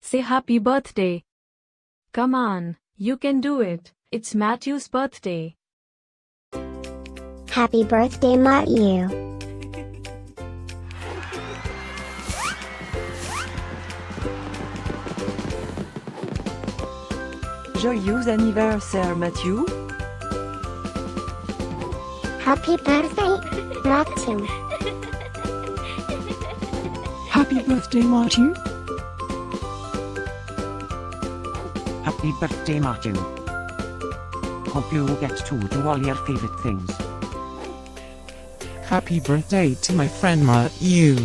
Say happy birthday. Come on, you can do it. It's Matthew's birthday. Happy birthday, Mathieu. Joyeux anniversaire, Mathieu. Happy birthday, Mathieu. Happy birthday, Mathieu. Happy birthday, Mathieu. Hope you get to do all your favorite things. Happy birthday to my friend Mathieu.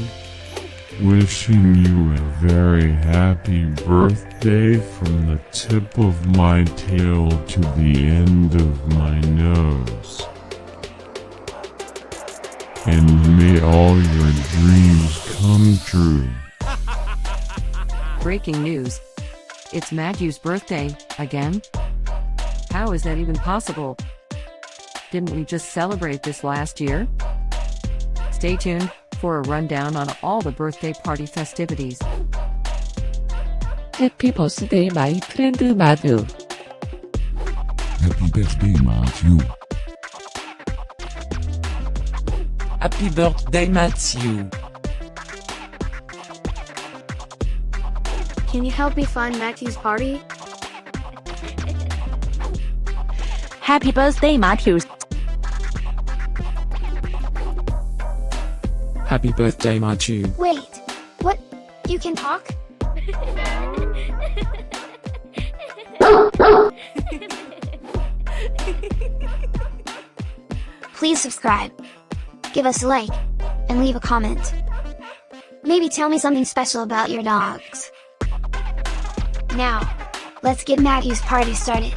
Wishing you a very happy birthday from the tip of my tail to the end of my nose. And may all your dreams come true. Breaking news. It's Matthew's birthday, again? How is that even possible? Didn't we just celebrate this last year? Stay tuned for a rundown on all the birthday party festivities. Happy birthday, my friend Mathieu. Happy birthday, Mathieu. Happy birthday, Mathieu. Can you help me find Matthew's party? Happy birthday, Matthew. Happy birthday, Mathieu. Wait, what? You can talk? Please subscribe, give us a like, and leave a comment. Maybe tell me something special about your dogs. Now, let's get Matthew's party started.